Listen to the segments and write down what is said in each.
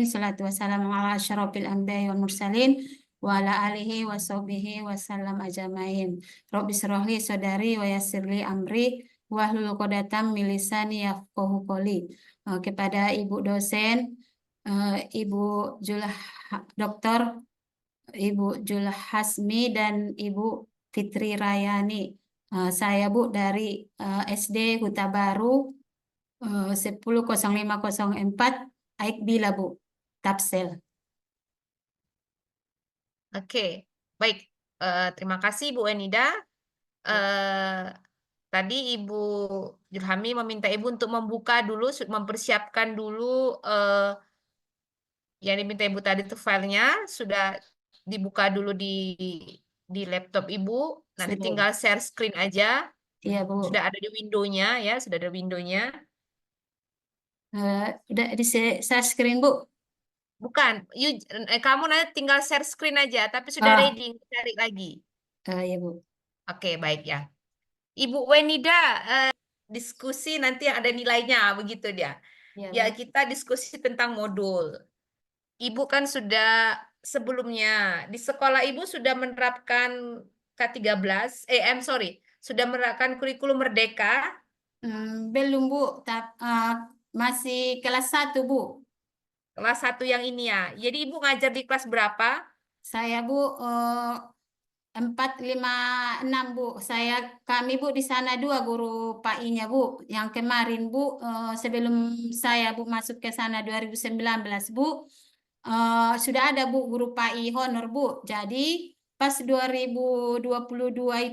salatu wassalamu ala asyrafil anbiya'i wal mursalin wa ala alihi wa sahbihi wasallam ajmain. Rabbi shrah li sadari wa yassir li amri wahlul 'uqdatam min lisani yafqahu qawli. Kepada Ibu dosen, Ibu Julah Doktor Ibu Julah Hasmi dan Ibu Fitri Rayani. Saya Bu dari SD Huta Baru 10.05.04 Aik Bila Bu, Tapsel. Oke, baik. Terima kasih Bu Enida. Tadi Ibu Julhami meminta Ibu untuk membuka dulu, mempersiapkan dulu yang diminta Ibu tadi itu filenya sudah dibuka dulu di laptop Ibu. Nanti Sudah. tinggal share screen aja. Iya Bu. Sudah ada di window-nya ya, sudah ada window-nya. Udah di share screen Bu. Bukan, kamu nanti tinggal share screen aja, tapi sudah ready, cari lagi. Iya Bu. Oke, baik ya. Ibu Wenida, diskusi nanti yang ada nilainya, begitu dia. Iya Ya, Bu. kita diskusi tentang modul. Ibu kan sudah sebelumnya di sekolah Ibu sudah menerapkan K13, sorry, sudah menerapkan kurikulum Merdeka. Belum Bu, masih kelas 1 Bu. Kelas 1 yang ini ya. Jadi Ibu ngajar di kelas berapa? Saya Bu 4, 5, 6 Bu. Kami Bu di sana 2 guru PAI-nya Bu. Yang kemarin Bu sebelum saya Bu masuk ke sana 2019 Bu sudah ada Bu guru PAI honor Bu. Jadi pas 2022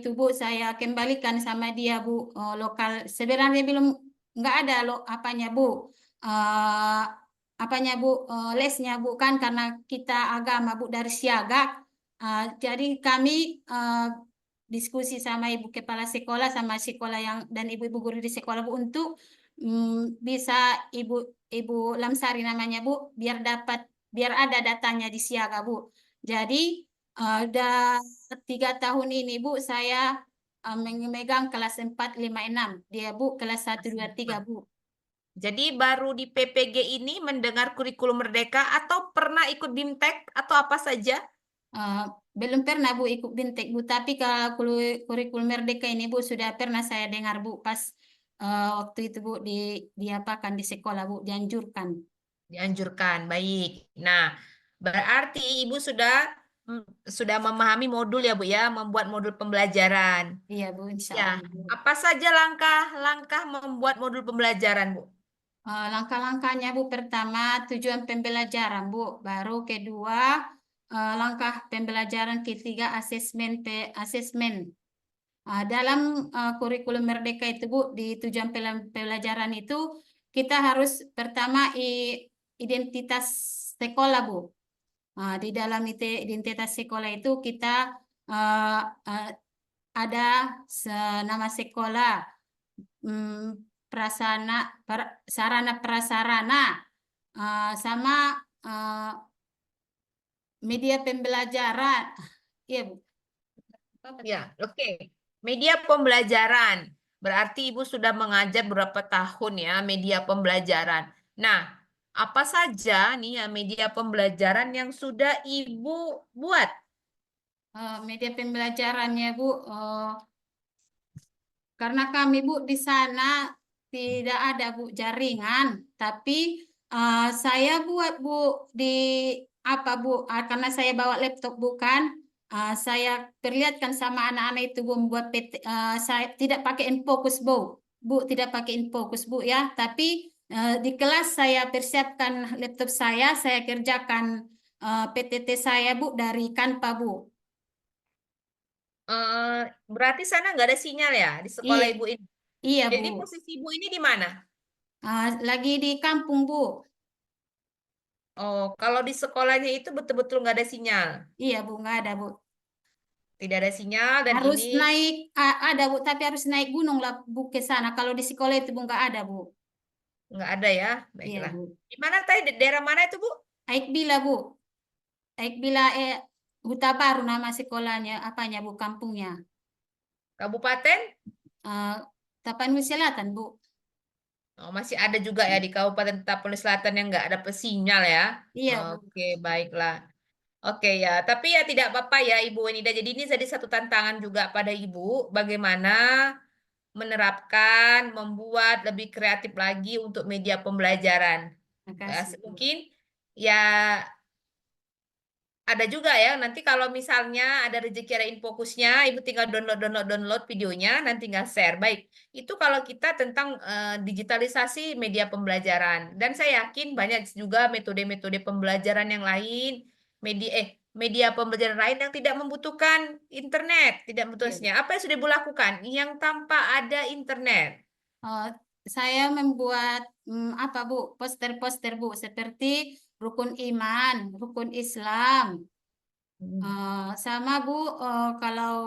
itu Bu saya kembalikan sama dia Bu lokal. Sebenarnya belum nggak ada apanya Bu. Apanya Bu lesnya Bu kan karena kita agama Bu dari siaga. Jadi kami diskusi sama ibu kepala sekolah sama sekolah dan ibu-ibu guru di sekolah Bu untuk bisa ibu Lamsari namanya Bu biar ada datanya di siaga Bu. Jadi udah 3 tahun ini Bu saya memegang kelas 4, 5, 6. Dia Bu kelas 1, 2, 3 Bu. Jadi baru di PPG ini mendengar kurikulum Merdeka atau pernah ikut BIMTEK atau apa saja? Belum pernah Bu ikut BIMTEK Bu, tapi kalau kurikulum Merdeka ini Bu sudah pernah saya dengar Bu pas waktu itu Bu diapakan di sekolah Bu dianjurkan. Dianjurkan, baik. Nah, berarti Ibu sudah memahami modul ya Bu ya, membuat modul pembelajaran. Iya Bu, insya Ya, Allah Bu. apa saja langkah-langkah membuat modul pembelajaran Bu? Langkah-langkahnya Bu pertama tujuan pembelajaran Bu, baru kedua langkah pembelajaran ketiga asesmen. Dalam kurikulum Merdeka itu Bu, di tujuan pembelajaran itu kita harus pertama identitas sekolah Bu. Di dalam identitas sekolah itu kita uh, uh, ada nama sekolah, sarana prasarana, sama media pembelajaran. Iya Bu. Ya, oke. Media pembelajaran. Berarti Ibu sudah mengajar berapa tahun ya media pembelajaran. Nah, apa saja nih ya media pembelajaran yang sudah Ibu buat? Media pembelajarannya Bu, karena kami Bu di sana tidak ada Bu jaringan, tapi saya buat Bu di apa Bu, karena saya bawa laptop bukan, saya perlihatkan sama anak-anak itu Bu membuat PT, saya tidak pakai infocus Bu, tidak pakai infocus Bu ya, tapi di kelas saya persiapkan laptop saya kerjakan PTT saya Bu dari Canva Bu. Eh, Berarti sana nggak ada sinyal ya di sekolah Iya, Ibu ini. iya Bu. Jadi posisi Ibu ini di mana? Lagi di kampung, Bu. Oh, kalau di sekolahnya itu betul-betul nggak ada sinyal. Iya, Bu, nggak ada, Bu. Tidak ada sinyal dan Harus ini naik, ada, Bu, tapi harus naik gunung lah, Bu, ke sana. Kalau di sekolah itu, Bu, nggak ada, Bu. nggak ada ya. Iya, Baiklah. Bu. Di mana tadi? Daerah mana itu, Bu? Aik Bila, Bu. Aik Bila, Huta Baru nama sekolahnya, apanya, Bu, kampungnya. Kabupaten? Uh, Tapanuli Selatan, Bu. Oh, masih ada juga ya di Kabupaten Tapanuli Selatan yang nggak ada sinyal ya. Iya, Bu. Oke, baiklah. Oke ya, tapi ya tidak apa-apa ya Ibu Wenida. Jadi ini jadi satu tantangan juga pada Ibu, bagaimana menerapkan, membuat lebih kreatif lagi untuk media pembelajaran. Makasih, Bu. Mungkin ya ada juga ya, nanti kalau misalnya ada rezeki ada infokusnya, Ibu tinggal download videonya, nanti tinggal share. Baik, itu kalau kita tentang digitalisasi media pembelajaran. Dan saya yakin banyak juga metode-metode pembelajaran yang lain, media media pembelajaran lain yang tidak membutuhkan internet, tidak Iya, Bu. membutuhkannya. Apa yang sudah Ibu lakukan yang tanpa ada internet? Eh, saya membuat apa, Bu? Poster-poster, Bu, seperti rukun iman, rukun Islam. Hmm. Sama, Bu, kalau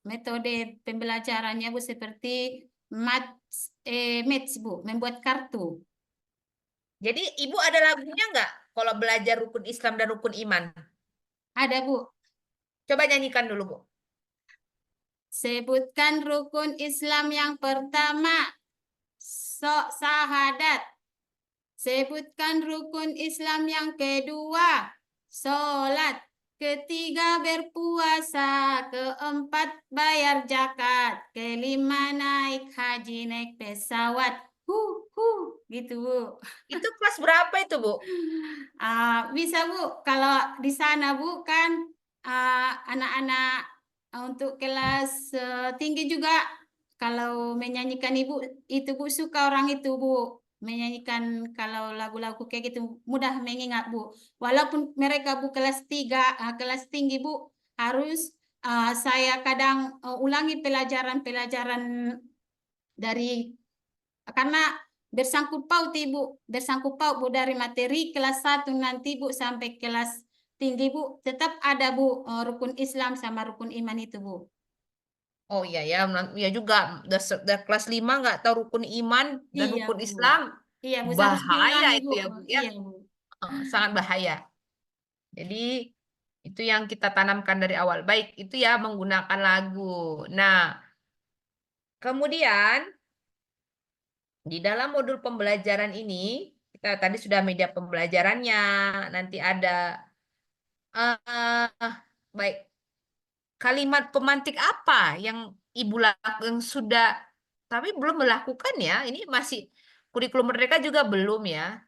metode pembelajarannya, Bu, seperti maths, Bu, membuat kartu. Jadi Ibu ada lagunya nggak kalau belajar rukun Islam dan rukun iman? Ada, Bu. Coba nyanyikan dulu, Bu. Sebutkan rukun Islam yang pertama, syahadat. Sebutkan rukun Islam yang kedua, sholat. Ketiga berpuasa, keempat bayar zakat, kelima naik haji naik pesawat. Gitu, Bu. Itu kelas berapa itu, Bu? Bisa, Bu, kalau di sana, Bu, kan anak-anak untuk kelas tinggi juga, kalau menyanyikan Ibu itu, Bu, suka orang itu, Bu, menyanyikan kalau lagu-lagu kayak gitu mudah mengingat, Bu. Walaupun mereka, Bu, kelas 3, kelas tinggi, Bu, harus saya kadang ulangi pelajaran-pelajaran dari, karena bersangkut paut, Ibu, bersangkut paut, Bu, dari materi kelas 1 nanti, Bu, sampai kelas tinggi, Bu, tetap ada, Bu, rukun Islam sama rukun iman itu, Bu. Oh iya ya, ya juga. Udah kelas 5 nggak tahu rukun iman dan Iya, rukun Bu. Islam. Iya, Bu, harus Bahaya diulangi, itu Bu. ya, Bu ya. Iya, Bu. Sangat bahaya. Jadi itu yang kita tanamkan dari awal. Baik, itu ya menggunakan lagu. Nah, kemudian di dalam modul pembelajaran ini, kita tadi sudah media pembelajarannya, nanti ada baik, kalimat pemantik apa yang Ibu lakukan yang sudah tapi belum melakukan ya. Ini masih kurikulum mereka juga belum ya.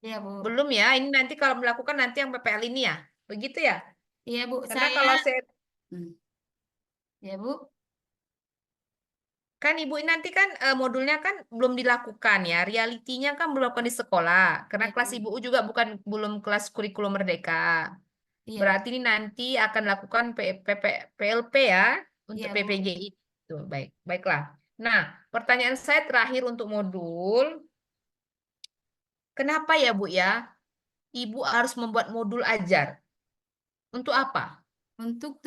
Iya, Bu. Belum ya. Ini nanti kalau melakukan nanti yang PPL ini ya. Begitu ya. Iya, Bu. Karena Saya, kalau saya hmm. Iya, Bu. kan Ibu ini nanti kan modulnya kan belum dilakukan ya. Realitinya kan belum dilakukan di sekolah. Karena Iya, kelas Bu. Ibu juga bukan belum kelas kurikulum merdeka. Iya, Bu. Berarti ini nanti akan lakukan PLP ya untuk Iya, Bu. PPGI. Tuh, baik, baiklah. Nah, pertanyaan saya terakhir untuk modul, kenapa ya Bu ya, Ibu harus membuat modul ajar? Untuk apa? Untuk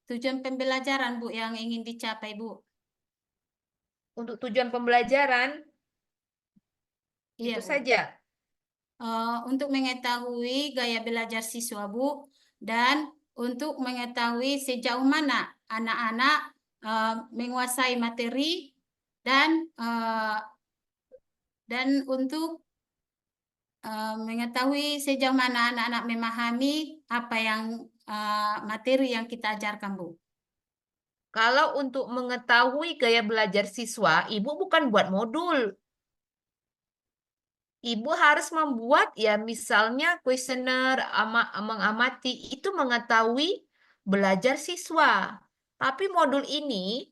tujuan pembelajaran, Bu, yang ingin dicapai, Bu. Untuk tujuan pembelajaran, Iya, itu Bu. saja. Untuk mengetahui gaya belajar siswa, Bu, dan untuk mengetahui sejauh mana anak-anak menguasai materi, dan untuk mengetahui sejauh mana anak-anak memahami apa yang materi yang kita ajarkan, Bu. Kalau untuk mengetahui gaya belajar siswa, Ibu bukan buat modul. Ibu harus membuat ya misalnya kuesioner, mengamati, itu mengetahui belajar siswa. Tapi modul ini,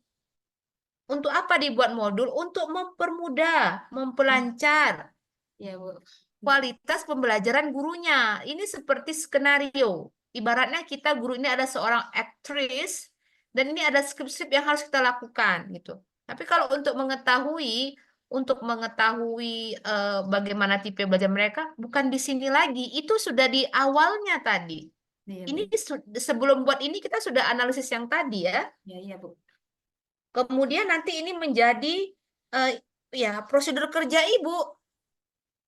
untuk apa dibuat modul? Untuk mempermudah, memperlancar Ya, Bu. kualitas pembelajaran gurunya. Ini seperti skenario. Ibaratnya kita guru ini ada seorang aktris dan ini ada skrip-skrip yang harus kita lakukan gitu. Tapi kalau untuk mengetahui bagaimana tipe belajar mereka bukan di sini lagi. Itu sudah di awalnya tadi. Iya, Ini Bu. sebelum buat ini kita sudah analisis yang tadi ya. Ya, iya, Bu. Kemudian nanti ini menjadi eh, ya prosedur kerja Ibu.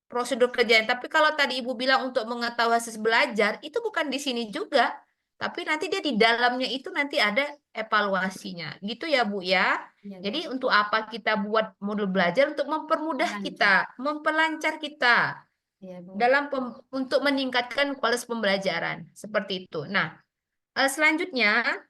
Prosedur kerjaan. Tapi kalau tadi Ibu bilang untuk mengetahui hasil belajar, itu bukan di sini juga. tapi nanti dia di dalamnya itu nanti ada evaluasinya. Gitu ya, Bu ya. Iya, Bu. Jadi untuk apa kita buat modul belajar? Untuk mempermudah kita, Lancar. memperlancar kita Iya, Bu. untuk meningkatkan kualitas pembelajaran. Seperti itu. Nah, selanjutnya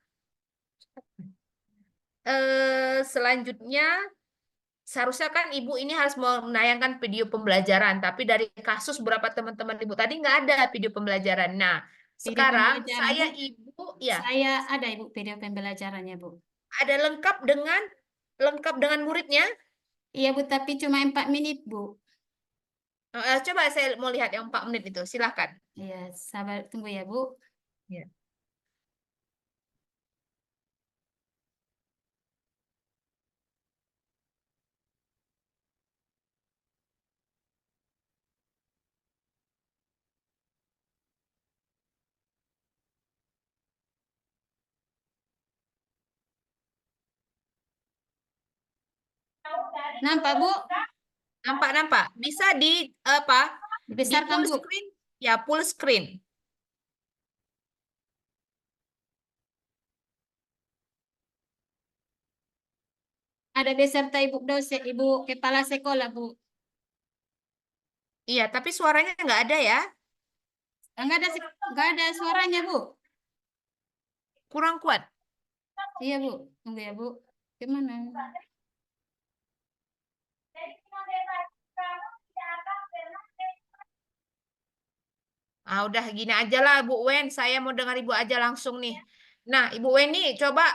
seharusnya kan Ibu ini harus menayangkan video pembelajaran, tapi dari kasus beberapa teman-teman Ibu tadi nggak ada video pembelajaran. Nah, Video sekarang pembelajaran, saya Bu. Ibu ya Saya ada, Ibu, video pembelajarannya, Bu. ada lengkap dengan muridnya. Iya, Bu, tapi cuma 4 menit, Bu. Coba saya mau lihat yang 4 menit itu. Silahkan. Iya, sabar tunggu ya, Bu. Ya. Nampak, Bu? Nampak. Bisa di apa? Di Dibesarkan, full Bu. screen? Ya, full screen. Ada beserta Ibu dosen, Ibu kepala sekolah, Bu. Iya, tapi suaranya nggak ada ya. Enggak ada suaranya, Bu. Kurang kuat. Iya, Bu. Tunggu ya, Bu. Gimana? Udah gini aja lah Bu Wen, saya mau dengar Ibu aja langsung nih. Nah, Ibu Wen nih, coba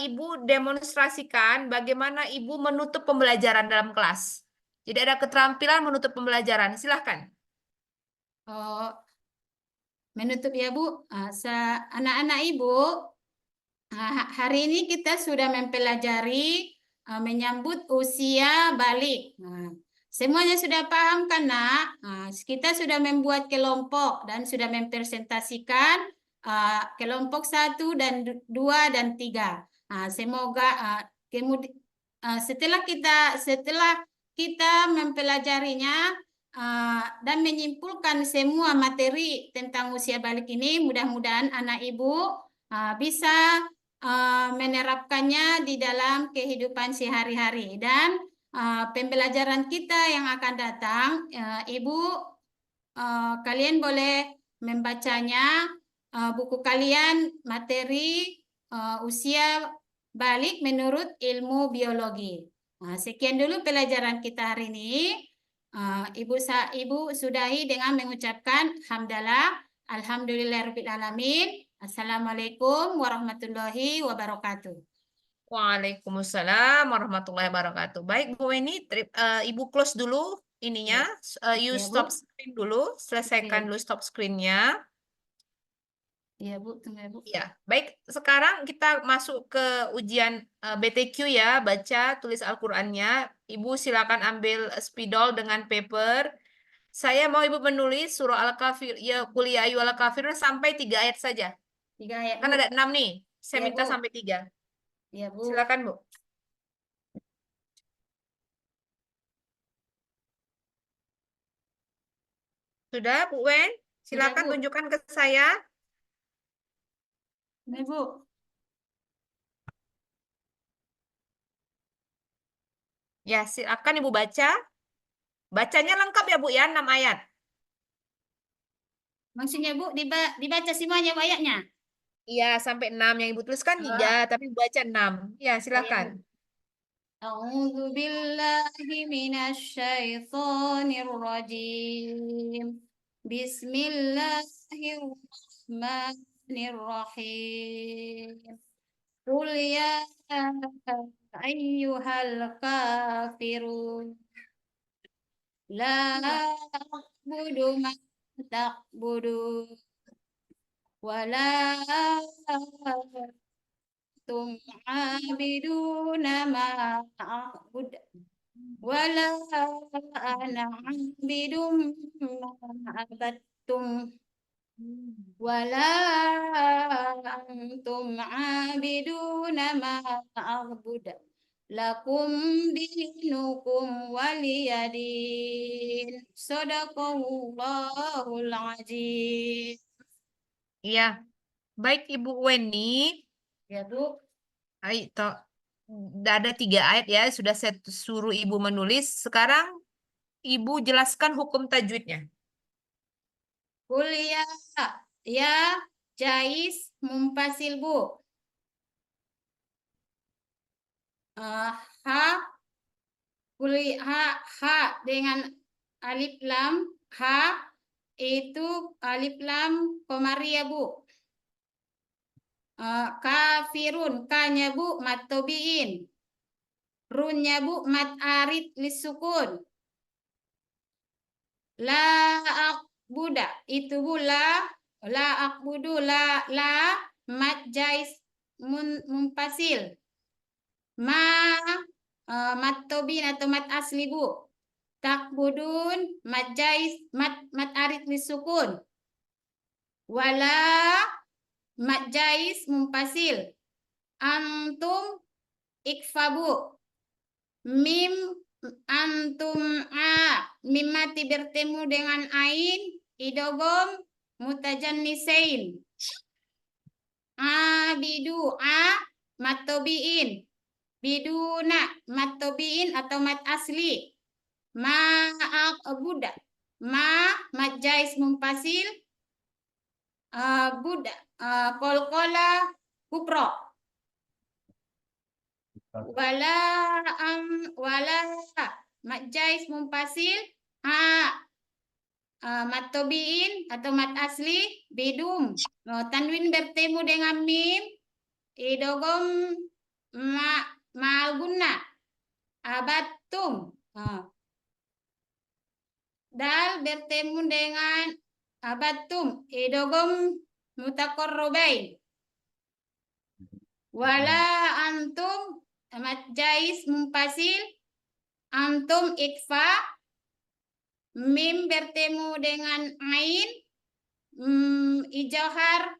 Ibu demonstrasikan bagaimana Ibu menutup pembelajaran dalam kelas. Jadi ada keterampilan menutup pembelajaran. Silahkan. Oh, menutup ya, Bu. Anak-anak Ibu, hari ini kita sudah mempelajari menyambut usia balik. Semuanya sudah paham kan, Nak? Kita sudah membuat kelompok dan sudah mempresentasikan kelompok 1 dan 2 dan 3. Semoga setelah kita mempelajarinya dan menyimpulkan semua materi tentang usia balik ini, mudah-mudahan anak Ibu bisa menerapkannya di dalam kehidupan sehari-hari. Dan pembelajaran kita yang akan datang, Ibu, kalian boleh membacanya, buku kalian materi usia balik menurut ilmu biologi. Sekian dulu pelajaran kita hari ini. Ibu sudahi dengan mengucapkan hamdalah, alhamdulillahirrahmanirrahim. Assalamualaikum warahmatullahi wabarakatuh. Waalaikumsalam warahmatullahi wabarakatuh. Baik, Bu Weni, Ibu close dulu ininya. You Ya, stop Bu. screen dulu, selesaikan Oke. dulu stop screen-nya. Iya, Bu. Tunggu ya, Bu. Ya, baik. Sekarang kita masuk ke ujian BTQ ya, baca, tulis Al-Qur'annya. Ibu silakan ambil spidol dengan paper. Saya mau Ibu menulis surah Al-Kafir, ya kuliah ayu Al-Kafir sampai 3 ayat saja. 3 ayat, Kan Bu. ada 6 nih. Saya Iya, minta Bu. sampai 3. Iya, Bu. Silakan, Bu. Sudah, Bu Wen? Sudah, Silakan Bu. tunjukkan ke saya. Ini, Bu. Ya, silakan Ibu baca. Bacanya lengkap ya, Bu ya, 6 ayat. Maksudnya, Bu, dibaca semuanya Bu, ayatnya. Iya, sampai 6. Yang Ibu tuliskan 3, Oh, tapi Ibu baca 6. Ya, iya, silakan. Bu. A'udzu billahi minasy syaithanir rajim. Bismillahirrahmanirrahim. Qul ya ayyuhal kafirun. La a'budu ma ta'budun. Wala antum abiduna ma a'bud. Wala ana abidum ma abattum. Wala antum abiduna ma a'bud. Lakum dinukum waliyadin. Sadaqallahul azim. Iya. Baik, Ibu Weni. Ya, Bu. Ayo, ada 3 ayat ya, sudah saya suruh Ibu menulis. Sekarang Ibu jelaskan hukum tajwidnya. Kuliah. Ya, Jais, Mumpasil, Bu. Ha, ha dengan alif lam. Ha itu alif lam komaria, Bu. Kafirun, kanya, Bu, matobiin. Runnya, Bu, mat arid lisukun. La akbuda itu, Bu, la akbudu, la mat jais mumpasil. Ma matobin atau mat asli, Bu. Takbudun mat jais mat arid lisukun. Wala mat jais mumpasil. Antum ikfa, Bu. Mim antum mim mati bertemu dengan ain idogom mutajannisain. Bidu matobiin. Biduna matobiin atau mat asli. Buddha. Mat jais mumpasil. Buddha. Kolkola kupro. Wala wala mat jais mumpasil. Matobiin atau mat asli bidum. Tanwin bertemu dengan mim idogom malguna abatum. Dal bertemu dengan abatum idogom mutakorrobain. Wala antum mat jais mumpasil. Antum ikfa. Mim bertemu dengan ain. Ijahar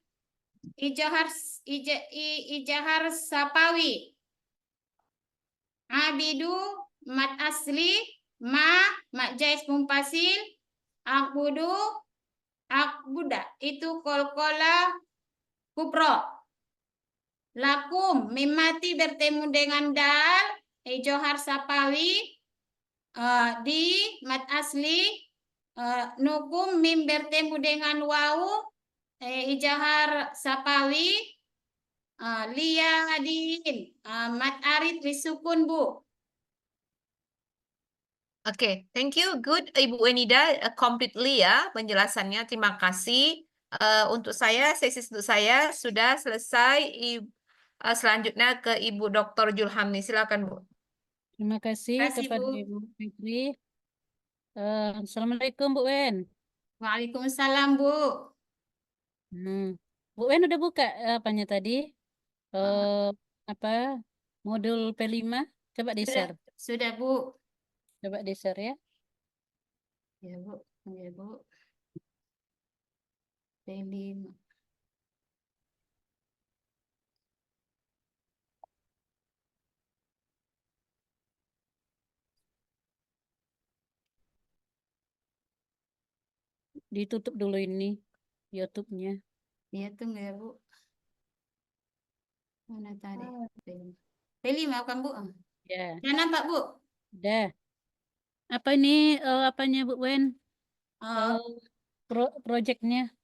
sapawi. Abidu mat asli. Mat jais mumpasil. Akbudu akbuda itu kolkola kupro. Lakum mimati bertemu dengan dal ijohar sapawi. Di mat asli. Nukum mim bertemu dengan wau ijahar sapawi. Liyadin mat arid disukun, Bu. Oke, thank you. Good, Ibu Wenida, completely ya penjelasannya. Terima kasih. Untuk saya, sesi untuk saya sudah selesai. Selanjutnya ke Ibu Dr. Julhamni. Silakan, Bu. Terima kasih Terima kasih, kepada Bu. Ibu Fitri. Assalamualaikum Bu Wen. Waalaikumsalam, Bu. Bu Wen udah buka apanya tadi? Apa modul P5? Coba di-share. Sudah, Bu. Coba di-share ya. Ya, Bu. Ya, Bu. P5. Ditutup dulu ini YouTube-nya. Iya, tunggu ya, Bu. Mana tadi? P5 kan, Bu? Ya, Ya, nampak, Bu? udah. Apa ini apanya Bu Wen? Projectnya?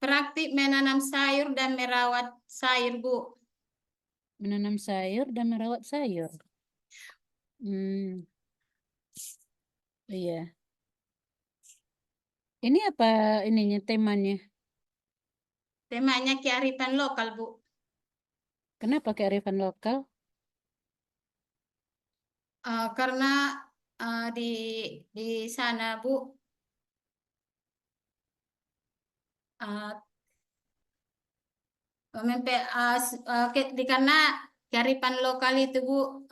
Praktik menanam sayur dan merawat sayur, Bu. Menanam sayur dan merawat sayur. Iya. Ini apa ininya temanya? Temanya kearifan lokal, Bu. Kenapa kearifan lokal? Karena di sana, Bu, karena kearifan lokal itu, Bu,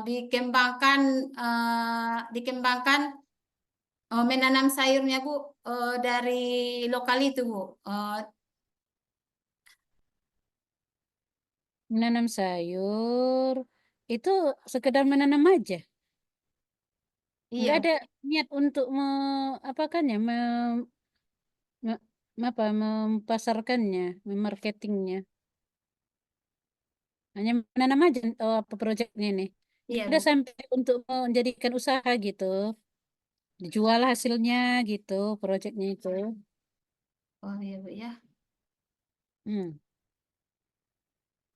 dikembangkan menanam sayurnya, Bu, dari lokal itu, Bu. Menanam sayur itu sekedar menanam aja. Iya, Nggak ada niat untuk apa kan ya, me- apa, mempasarkannya, memarketingnya. Hanya menanam aja apa proyeknya ini. Nggak iya ada Bu. sampai untuk menjadikan usaha gitu. Dijual hasilnya gitu, proyeknya itu. Oh iya Bu ya. Hmm.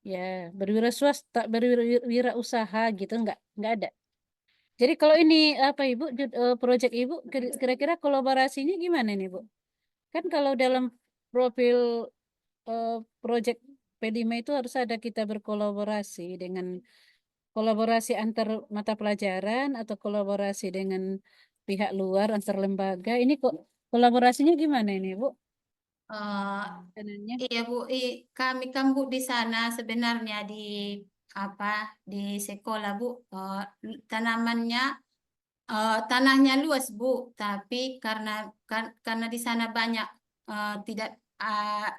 Ya, berwira swasta, berwira usaha gitu nggak ada. Jadi kalau ini apa Ibu, proyek Ibu kira-kira kolaborasinya gimana nih Bu? Kan kalau dalam profil eh, proyek P5 itu harus ada kita berkolaborasi dengan kolaborasi antar mata pelajaran atau kolaborasi dengan pihak luar antar lembaga. Ini kok kolaborasinya gimana ini Bu? Eh, Dananya? iya Bu, kami kan Bu di sana sebenarnya di apa di sekolah Bu, tanamannya tanahnya luas Bu, tapi karena di sana banyak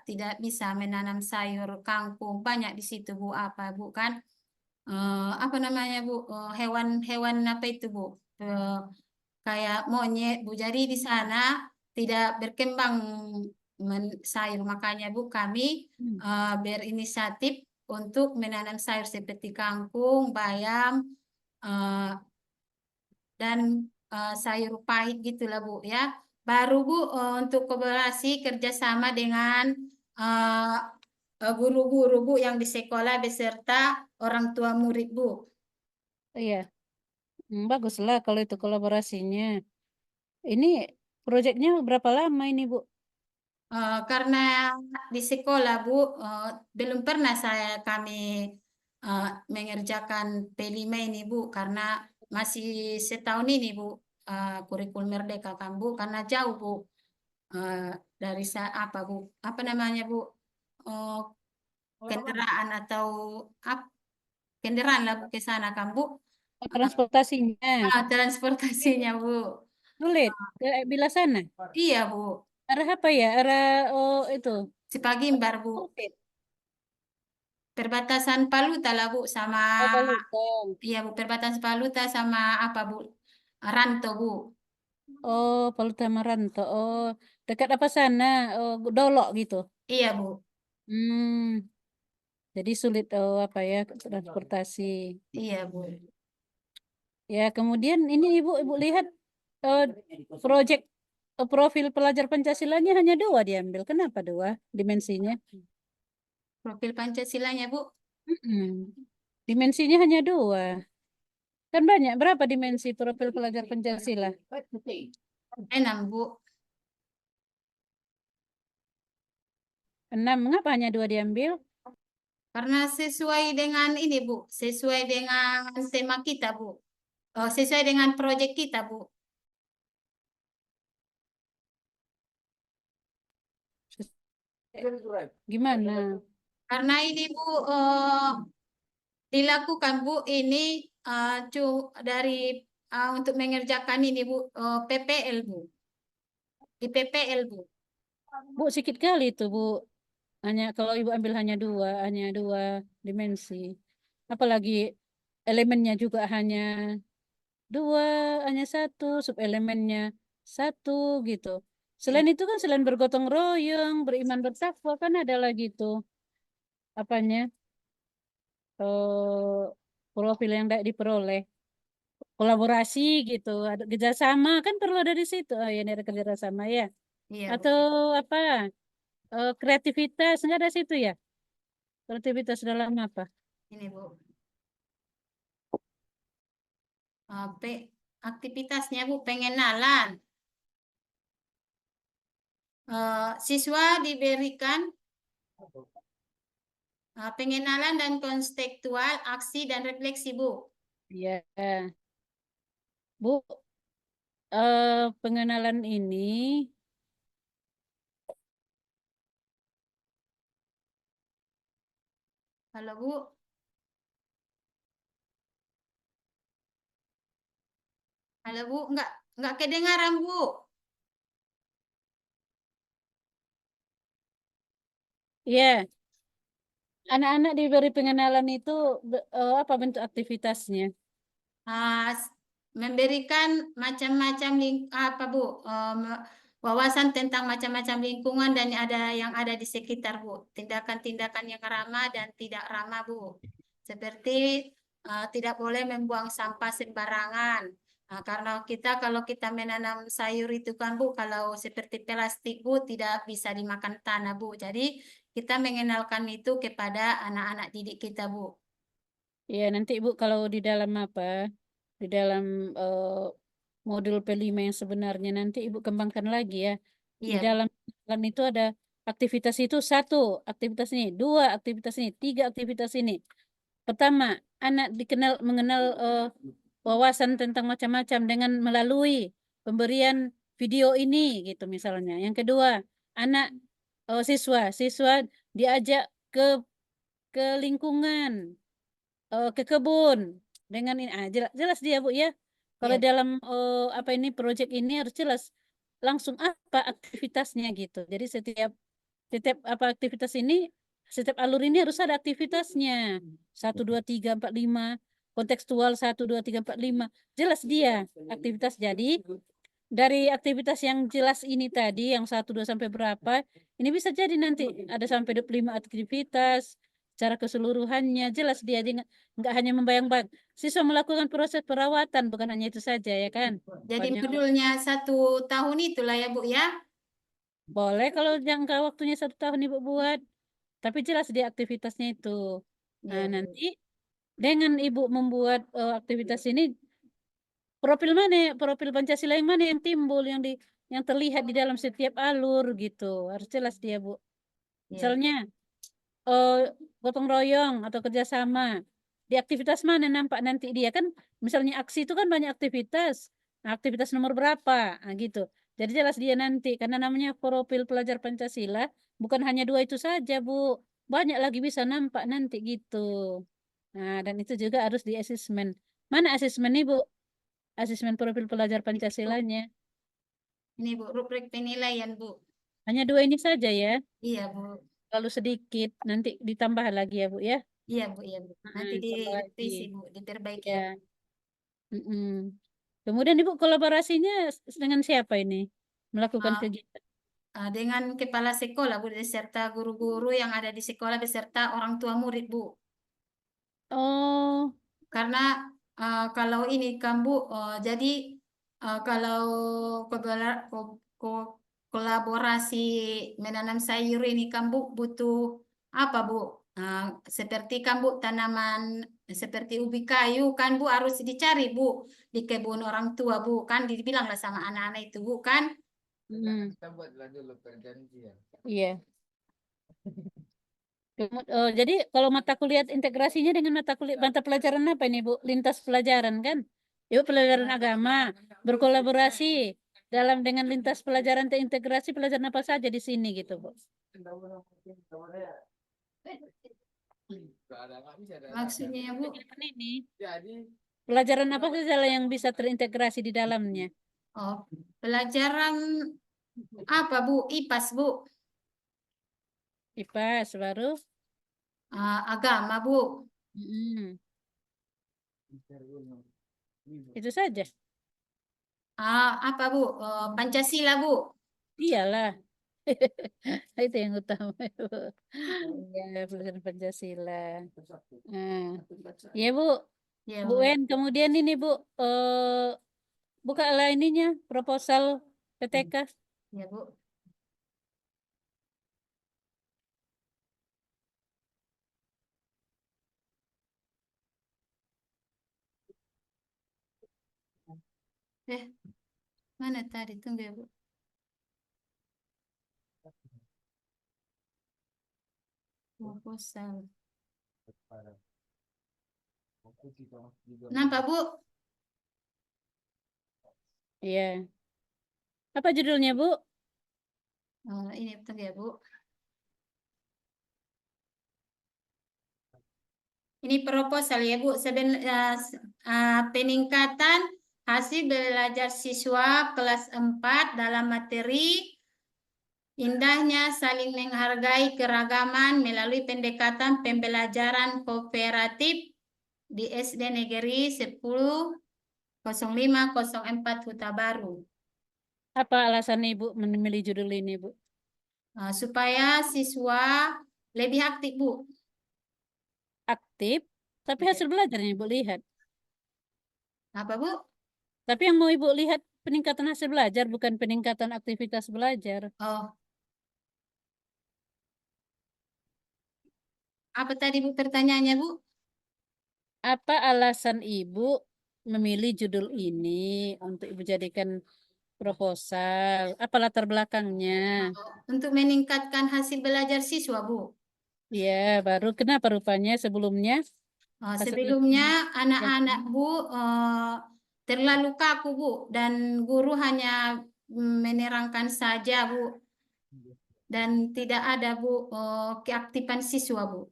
tidak bisa menanam sayur kangkung banyak di situ Bu, apa Bu kan apa namanya Bu, hewan-hewan apa itu Bu, Eh, kayak monyet Bu, jadi di sana tidak berkembang sayur, makanya Bu kami Hmm. berinisiatif untuk menanam sayur seperti kangkung, bayam, eh, dan sayur pahit gitulah Bu ya. Baru Bu untuk kolaborasi kerjasama dengan eh, guru-guru Bu yang di sekolah beserta orang tua murid Bu. Iya, baguslah kalau itu kolaborasinya. Ini proyeknya berapa lama ini Bu? Karena di sekolah Bu belum pernah kami eh, mengerjakan P5 ini Bu, karena masih setahun ini Bu, kurikulum Merdeka kan Bu, karena jauh Bu. Eh, dari apa Bu, apa namanya Bu, Eh, kendaraan atau ap- kendaraan lah Bu ke sana kan Bu. Ah, Transportasinya transportasinya Bu. sulit ke bila sana. Iya Bu, Arah apa ya? Arah oh itu. Cipagimbar Bu. Bukit. Perbatasan Paluta lah Bu sama, Oh, Balutong. iya Bu, perbatasan Paluta sama apa Bu, Ranto Bu. Oh, Paluta Maranto. Oh, dekat apa sana? Oh, Dolok gitu. Iya Bu, Hmm, jadi sulit apa ya transportasi. iya Bu. Ya, kemudian ini Ibu lihat eh, proyek profil pelajar Pancasilanya hanya dua diambil. Kenapa dua dimensinya? Profil Pancasilanya Bu, Mm-mm. Dimensinya hanya dua. Kan banyak. Berapa dimensi profil pelajar Pancasila? 6 Bu. 6. Mengapa hanya dua diambil? Karena sesuai dengan ini Bu, sesuai dengan tema kita Bu. Oh, sesuai dengan proyek kita Bu. Gimana? Karena ini Bu dilakukan Bu ini dari untuk mengerjakan ini Bu, PPL Bu. Di PPL Bu. Bu, sedikit kali itu, Bu. Hanya kalau Ibu ambil hanya dua dimensi. Apalagi elemennya juga dua, hanya satu, subelemennya satu gitu. Iya, Selain itu kan selain bergotong royong, beriman bertakwa kan ada lagi tuh apanya eh profil yang tidak diperoleh, kolaborasi gitu, ada kerjasama kan perlu ada di situ. Oh ya, ini ada kerjasama ya. iya Bu. Atau apa? Kreativitas nggak ada situ ya? Kreativitas dalam apa? Ini Bu. Aktivitasnya Bu pengenalan. Siswa diberikan pengenalan dan konstekstual aksi dan refleksi Bu. Ya, Bu, pengenalan ini, Halo Bu, halo Bu, nggak kedengaran Bu. ya, anak-anak diberi pengenalan itu apa bentuk aktivitasnya? Ah, memberikan macam-macam wawasan tentang macam-macam lingkungan dan yang ada di sekitar, Bu. Tindakan-tindakan yang ramah dan tidak ramah, Bu. Seperti tidak boleh membuang sampah sembarangan. Karena kalau kita menanam sayur itu kan, Bu, kalau seperti plastik, Bu, tidak bisa dimakan tanah, Bu. Jadi kita mengenalkan itu kepada anak-anak didik kita, Bu. Ya, nanti Ibu kalau di dalam di dalam modul P5 yang sebenarnya nanti Ibu kembangkan lagi ya. Di Iya, Bu. dalam kan itu ada aktivitas itu 1, aktivitas ini, 2, aktivitas ini, 3, aktivitas ini. Pertama, anak mengenal wawasan tentang macam-macam dengan melalui pemberian video ini gitu misalnya. Yang kedua, anak siswa diajak ke lingkungan, ke kebun dengan ini. Jelas dia Bu ya. Kalau Iya. dalam ini proyek ini harus jelas langsung apa aktivitasnya gitu. Jadi setiap aktivitas ini, setiap alur ini harus ada aktivitasnya. 1, 2, 3, 4, 5. Kontekstual 1, 2, 3, 4, 5. Jelas dia aktivitas. Jadi dari aktivitas yang jelas ini tadi, yang 1, 2 sampai berapa, ini bisa jadi nanti ada sampai 25 aktivitas. Secara keseluruhannya jelas dia nggak hanya membayang-bayang. Siswa melakukan proses perawatan, bukan hanya itu saja ya kan. Jadi Banyak. modulnya 1 tahun itulah ya, Bu ya. Boleh kalau jangka waktunya 1 tahun Ibu buat. Tapi jelas di aktivitasnya itu. Nah, Iya, Bu. nanti dengan Ibu membuat aktivitas ini, profil Pancasila yang mana yang timbul, yang terlihat di dalam setiap alur gitu. Harus jelas dia, Bu. Iya. Misalnya gotong royong atau kerjasama. Di aktivitas mana nampak nanti dia kan, misalnya aksi itu kan banyak aktivitas. Nah, aktivitas nomor berapa? Nah, gitu. Jadi jelas dia nanti, karena namanya profil pelajar Pancasila, bukan hanya 2 itu saja, Bu. Banyak lagi bisa nampak nanti gitu. Nah, dan itu juga harus di asesmen. Mana asesmen Ibu? Asesmen profil pelajar Pancasilanya. Ini, Bu, rubrik penilaian, Bu. Hanya 2 ini saja ya. Iya, Bu. Lalu sedikit, nanti ditambah lagi ya, Bu ya. Iya, Bu, iya, Bu. Nanti Tambah lagi. direvisi, Bu, diperbaiki. Ya. Mm-mm. Kemudian Ibu kolaborasinya dengan siapa ini? Melakukan Ah, kegiatan. dengan kepala sekolah, Bu, beserta guru-guru yang ada di sekolah beserta orang tua murid, Bu. Oh, Karena kalau ini kan, Bu, jadi kalau kolaborasi menanam sayur ini kan, Bu, butuh apa, Bu? Seperti kan, Bu, tanaman seperti ubi kayu kan, Bu, harus dicari, Bu, di kebun orang tua, Bu, kan dibilanglah sama anak-anak itu, Bu, kan. mm, Kita buatlah dulu perjanjian. iya. Jadi kalau mata kuliah integrasinya dengan mata pelajaran apa ini, Bu? Lintas pelajaran kan? Ibu pelajaran agama, berkolaborasi dengan lintas pelajaran terintegrasi pelajaran apa saja di sini gitu, Bu. Maksudnya ya, Bu, Ini Jadi pelajaran apa saja yang bisa terintegrasi di dalamnya? pelajaran apa, Bu? IPAS, Bu. IPAS baru. Agama, Bu. Mm-mm. Itu saja. Apa, Bu? Pancasila, Bu. Iyalah. Itu yang utama. Ya, pelajaran Pancasila. Nah, ya Bu, Ya, Bu Bu. Wen. Kemudian ini Bu, buka lah ininya proposal PTK. Ya, Bu. Mana tadi? Tunggu ya, Bu. Proposal. Nampak, Bu? Iya. Apa judulnya Bu? Ini tunggu ya, Bu. Ini proposal ya, Bu. Peningkatan hasil belajar siswa kelas 4 dalam materi indahnya saling menghargai keragaman melalui pendekatan pembelajaran kooperatif di SD Negeri 10 0504 Huta Baru. Apa alasan Ibu memilih judul ini, Bu? Supaya siswa lebih aktif, Bu. Aktif, tapi Iya. hasil belajarnya Ibu lihat. Apa, Bu? Tapi yang mau Ibu lihat peningkatan hasil belajar, bukan peningkatan aktivitas belajar. Oh, apa tadi, Bu, pertanyaannya, Bu? Apa alasan Ibu memilih judul ini untuk Ibu jadikan proposal? Apa latar belakangnya? Untuk meningkatkan hasil belajar siswa, Bu. Ya, baru kenapa rupanya sebelumnya? hasil Sebelumnya belajar- anak-anak, Bu, terlalu kaku, Bu, dan guru hanya menerangkan saja, Bu, dan tidak ada, Bu, keaktifan siswa, Bu.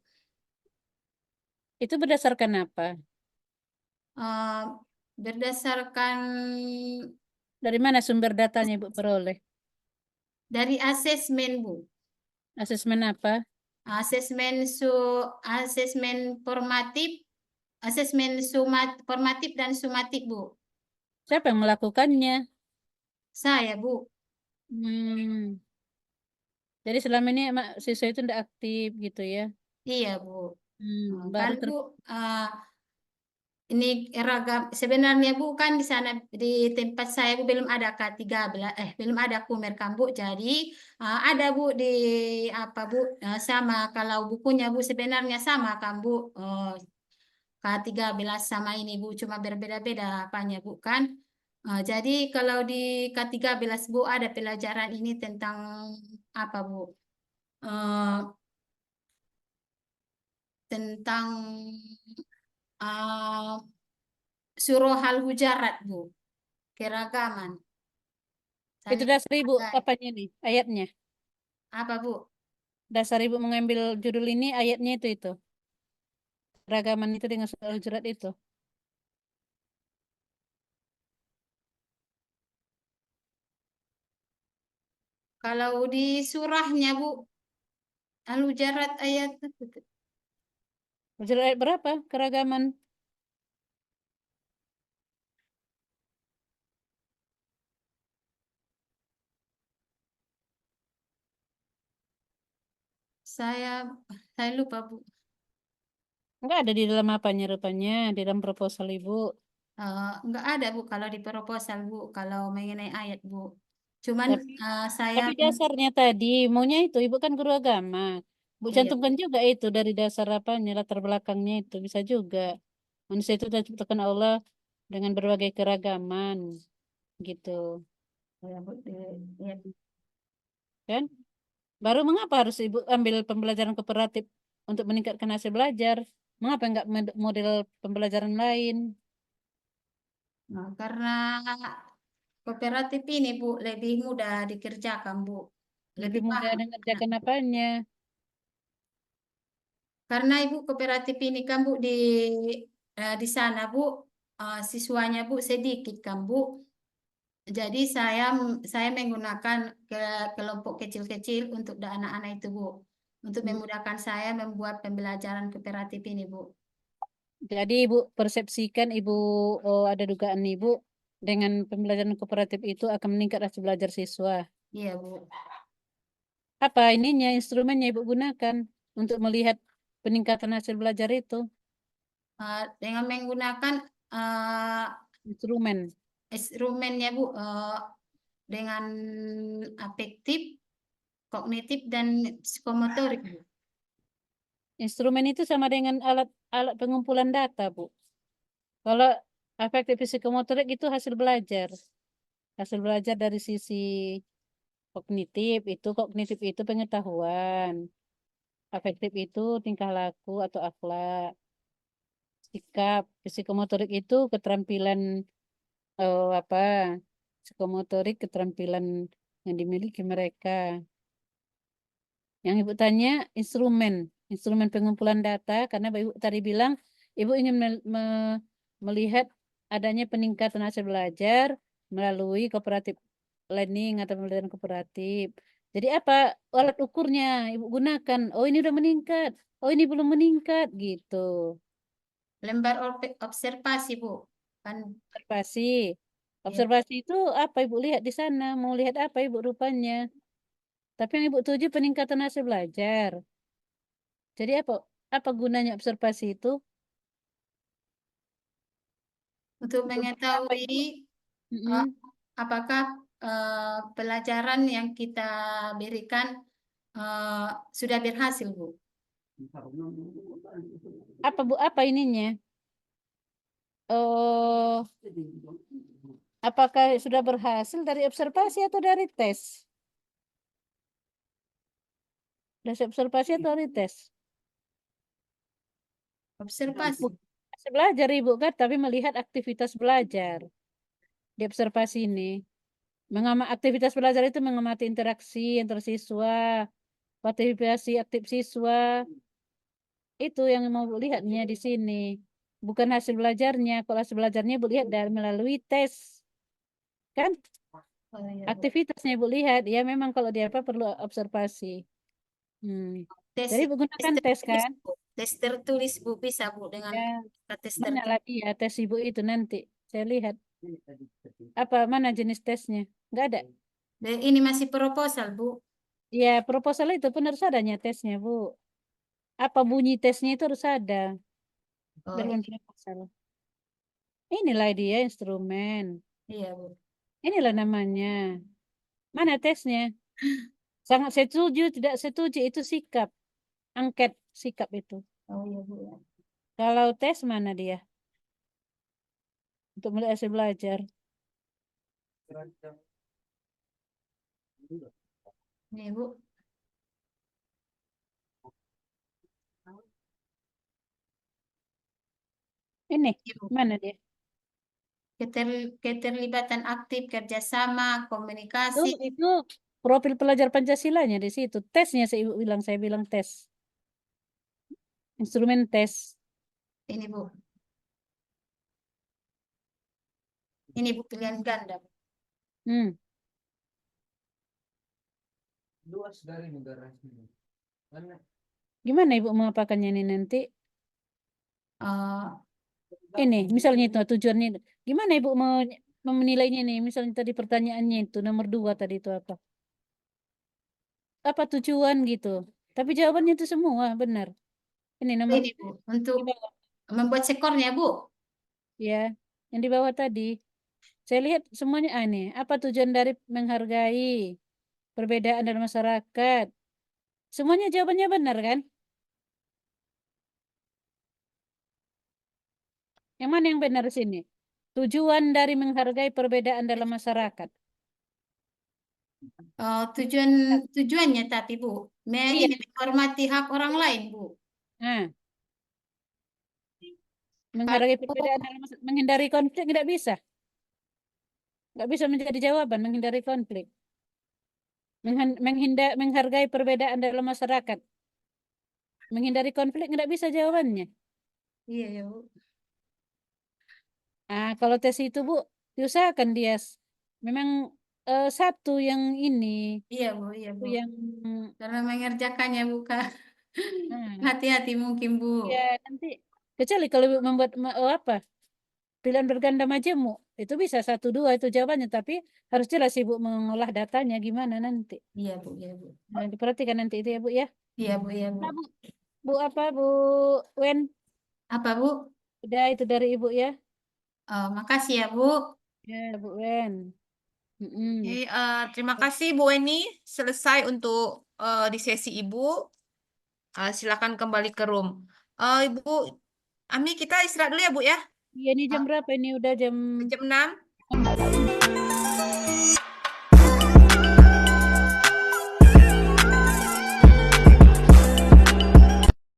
Itu berdasarkan apa? Eh, Berdasarkan Dari mana sumber datanya Ibu peroleh? dari asesmen, Bu. Asesmen apa? Asesmen asesmen formatif, formatif dan sumatif, Bu. Siapa yang melakukannya? Saya, Bu. Hmm. Jadi selama ini siswa itu tidak aktif gitu ya? Iya, Bu. Baru Kan, Bu, ini ragam sebenarnya, Bu, kan di sana di tempat saya, Bu, belum ada K13, belum ada Kumer kan, Bu. Jadi ada, Bu, di apa, Bu, sama kalau bukunya, Bu, sebenarnya sama kan, Bu. K13 sama ini, Bu, cuma berbeda-beda apanya, Bu, kan. Jadi kalau di K13, Bu, ada pelajaran ini tentang apa, Bu? Eh, Tentang eh, surah Al-Hujarat, Bu, keragaman. itu Saling dasar Ibu menghargai. apanya nih? Ayatnya. Apa, Bu? Dasar Ibu mengambil judul ini ayatnya itu. Ragaman itu dengan soal jurat itu. Kalau di surahnya, Bu, Al-Hujarat ayat Jurat ayat berapa? Keragaman. saya saya lupa, Bu. Enggak ada di dalam apanya rupanya, di dalam proposal Ibu. Enggak ada, Bu, kalau di proposal, Bu, kalau mengenai ayat, Bu. Cuman Tapi, saya tapi dasarnya tadi, maunya itu, Ibu kan guru agama. Bu iya, cantumkan juga itu dari dasar apanya, latar belakangnya itu. Bisa juga. Manusia itu diciptakan Allah dengan berbagai keragaman. Gitu. iya, Bu, iya. Kan? Baru mengapa harus Ibu ambil pembelajaran kooperatif untuk meningkatkan hasil belajar? Mengapa enggak model pembelajaran lain? Karena kooperatif ini, Bu, lebih mudah dikerjakan, Bu. Lebih Lebih mudah paham. Nah, mengerjakan apanya? karena Ibu kooperatif ini kan, Bu, di sana, Bu, siswanya, Bu, sedikit kan, Bu. Jadi saya menggunakan kelompok kecil-kecil untuk anak-anak itu, Bu. Untuk memudahkan saya membuat pembelajaran kooperatif ini, Bu. Jadi Ibu persepsikan Ibu ada dugaan Ibu dengan pembelajaran kooperatif itu akan meningkat hasil belajar siswa. Iya, Bu. Apa ininya instrumennya Ibu gunakan untuk melihat peningkatan hasil belajar itu? Dengan menggunakan Instrumen. instrumennya, Bu, dengan afektif, kognitif, dan psikomotorik, Bu. Instrumen itu sama dengan alat pengumpulan data, Bu. Kalau afektif psikomotorik itu hasil belajar. Hasil belajar dari sisi kognitif itu pengetahuan. Afektif itu tingkah laku atau akhlak. Sikap psikomotorik itu keterampilan apa? Psikomotorik keterampilan yang dimiliki mereka. Yang Ibu tanya instrumen pengumpulan data karena Ibu tadi bilang Ibu ingin melihat adanya peningkatan hasil belajar melalui kooperatif learning atau pembelajaran kooperatif. Jadi apa alat ukurnya Ibu gunakan? Oh ini udah meningkat. Oh ini belum meningkat gitu. Lembar observasi, Bu. Kan Observasi. Observasi itu apa Ibu lihat di sana? Mau lihat apa Ibu rupanya? Tapi yang Ibu tuju peningkatan hasil belajar. Jadi apa gunanya observasi itu? untuk Apa mengetahui Mm-mm. apakah pelajaran yang kita berikan sudah berhasil, Bu. Apa Bu? Apa ininya? Apakah sudah berhasil dari observasi atau dari tes? Dari observasi atau dari tes? Observasi. Hasil belajar Ibu kan, tapi melihat aktivitas belajar di observasi ini. Aktivitas belajar itu mengamati interaksi antar siswa, partisipasi aktif siswa. Itu yang mau Bu lihatnya di sini. Bukan hasil belajarnya. Kalau hasil belajarnya Bu lihat melalui tes. Kan? Oh, iya, Bu. Aktivitasnya Ibu lihat. Ya memang kalau dia apa perlu observasi. Jadi menggunakan tes tertulis, kan? Bu. Tes tertulis, Bu, bisa, Bu, dengan Ya, tes mana tertulis. lagi ya tes Ibu itu nanti. Saya lihat. Mana jenis tesnya? Nggak ada. Dan ini masih proposal, Bu. Ya, proposal itu pun harus adanya tesnya, Bu. Apa bunyi tesnya itu harus ada Oh, dalam proposal. Inilah dia instrumen. iya, Bu. Inilah namanya. Mana tesnya? Sangat setuju, tidak setuju itu sikap. Angket sikap itu. Oh, iya, Bu. Kalau tes mana dia? Untuk melihat hasil belajar. Ini, Bu. Ini, Iya, Bu. mana dia? Keterlibatan aktif, kerjasama, komunikasi. Itu profil pelajar Pancasilanya di situ. Tesnya saya bilang tes. Instrumen tes. Ini, Bu. Ini, Bu, pilihan ganda, Bu. Luas dari negara ini. Mana? Gimana Ibu mengapakannya ini nanti? Eh, Ini, misalnya itu tujuannya. Gimana Ibu menilainya nih? Misalnya tadi pertanyaannya itu nomor 2 tadi itu apa? Apa tujuan gitu? Tapi jawabannya itu semua benar. Ini nomor ini, Bu, untuk di bawah. membuat skornya, Bu. Ya, yang di bawah tadi. Saya lihat semuanya ini. Apa tujuan dari menghargai perbedaan dalam masyarakat? Semuanya jawabannya benar kan? Yang mana yang benar di sini? Tujuan dari menghargai perbedaan dalam masyarakat. Tujuannya tapi, Bu, Iya. ini menghormati hak orang lain, Bu. Nah, menghargai perbedaan dalam menghindari konflik tidak bisa. Nggak bisa menjadi jawaban menghindari konflik. Menghargai perbedaan dalam masyarakat. Menghindari konflik tidak bisa jawabannya. Iya, ya, Bu. Kalau tes itu Bu, diusahakan dia memang satu yang ini, Iya, Bu, iya, Bu. yang Dalam mengerjakannya, Bu, Kak. nah, Hati-hati mungkin, Bu. ya nanti kecuali kalau Ibu membuat apa pilihan berganda majemuk itu bisa 1, 2 itu jawabannya, tapi harus jelas Ibu mengolah datanya gimana nanti. Iya, Bu, iya, Bu. Nah, diperhatikan nanti itu ya Bu ya. Iya, Bu, iya, Bu. Nah, Bu apa Bu Wen? Apa, Bu? Udah itu dari Ibu ya. Oh, makasih ya, Bu. Ya Bu Wen. Oke, terima kasih Bu Weni. Selesai untuk di sesi Ibu. Silakan kembali ke room. Ibu Ami, kita istirahat dulu ya Bu ya. Iya ini jam berapa ini? Udah jam Jam 6.